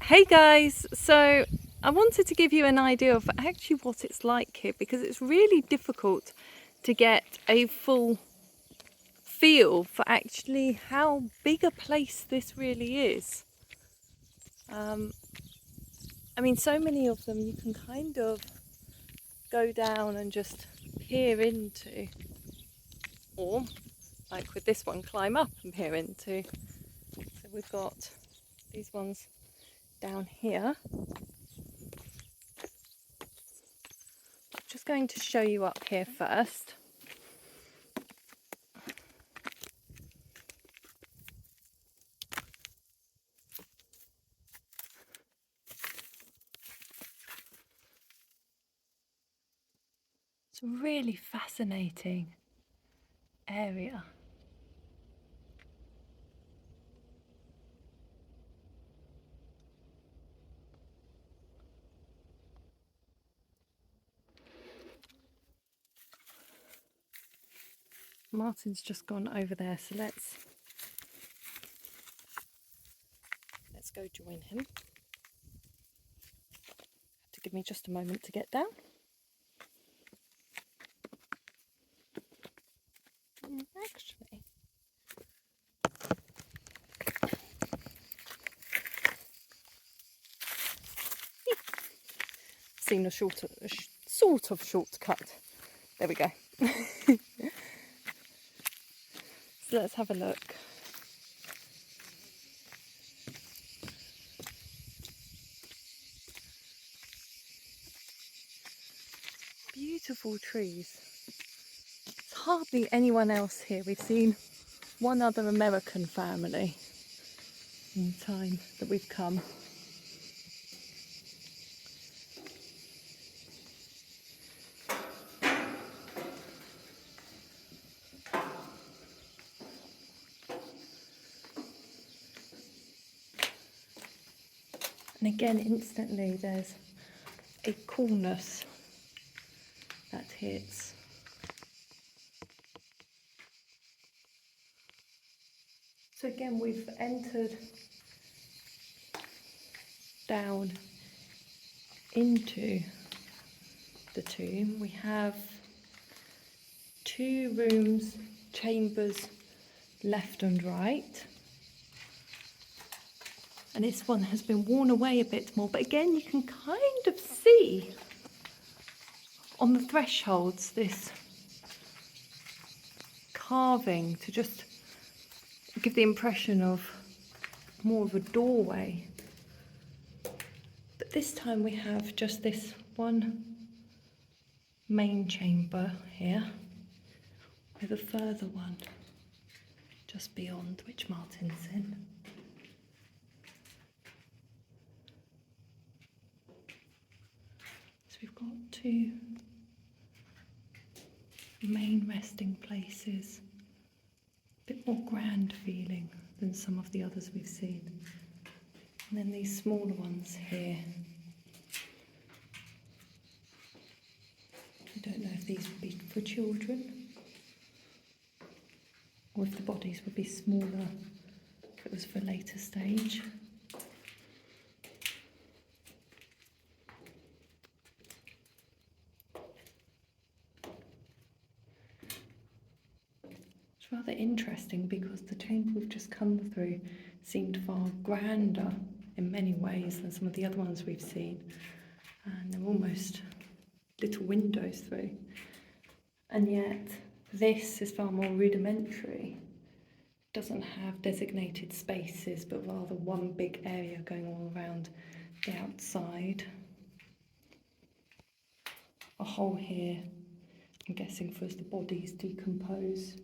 Hey guys, so I wanted to give you an idea of actually what it's like here because it's really difficult to get a full feel for actually how big a place this really is. Um, I mean, so many of them you can kind of go down and just peer into, or like with this one, climb up and peer into. So we've got these ones down here. I'm just going to show you up here first. It's a really fascinating area. Martin's just gone over there, so let's go join him. Have to give me just a moment to get down. Actually, seen a sort of shortcut. There we go. So let's have a look. Beautiful trees. There's hardly anyone else here. We've seen one other American family in the time that we've come. And again, instantly there's a coolness that hits. So again, we've entered down into the tomb. We have 2 rooms, chambers, left and right. And this one has been worn away a bit more, but again you can kind of see on the thresholds this carving to just give the impression of more of a doorway. But this time we have just this one main chamber here with a further one just beyond, which Martin's in. So we've got 2 main resting places, a bit more grand feeling than some of the others we've seen. And then these smaller ones here. I don't know if these would be for children or if the bodies would be smaller if it was for a later stage. It's rather interesting because the chamber we've just come through seemed far grander in many ways than some of the other ones we've seen. And there were almost little windows through. And yet this is far more rudimentary. It doesn't have designated spaces, but rather one big area going all around the outside. A hole here, I'm guessing, for as the bodies decompose,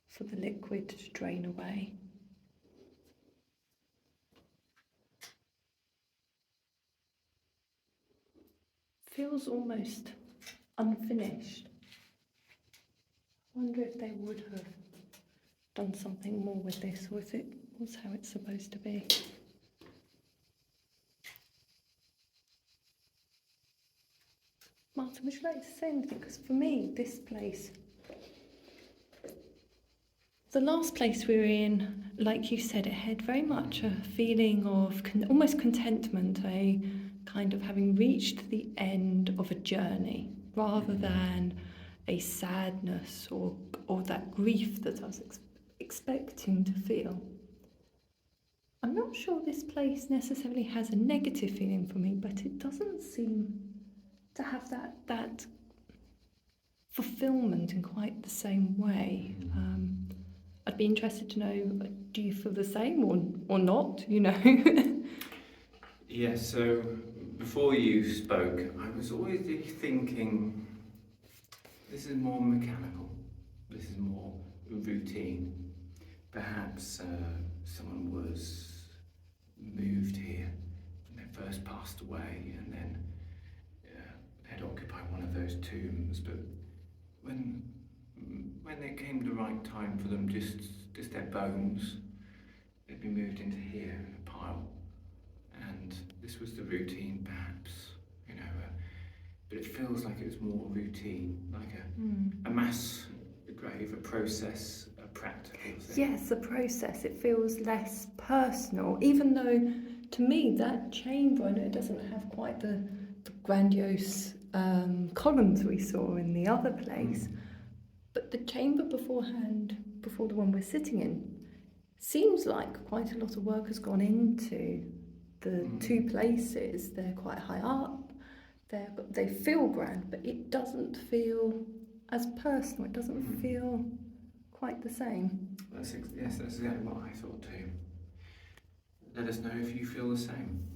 for the liquid to drain away. Feels almost unfinished. I wonder if they would have done something more with this, or if it was how it's supposed to be. Martin, would you like to say anything? Because for me, this place The last place we were in, like you said, it had very much a feeling of almost contentment, a kind of having reached the end of a journey, rather than a sadness or that grief that I was expecting to feel. I'm not sure this place necessarily has a negative feeling for me, but it doesn't seem to have that fulfillment in quite the same way. I'd be interested to know, do you feel the same or not, you know? Yes, so before you spoke, I was always thinking this is more mechanical, this is more routine. Perhaps someone was moved here and they first passed away and then they'd occupy one of those tombs, but when it came the right time for them, just their bones, they'd be moved into here in a pile. And this was the routine, perhaps, you know, but it feels like it was more routine, like a mass grave, a process, a practical thing. Yes, a process. It feels less personal, even though to me that chamber, I know it doesn't have quite the grandiose columns we saw in the other place, but the chamber beforehand, before the one we're sitting in, seems like quite a lot of work has gone into the two places. They're quite high up, they feel grand, but it doesn't feel as personal, it doesn't feel quite the same. Yes, that's exactly what I thought too. Let us know if you feel the same.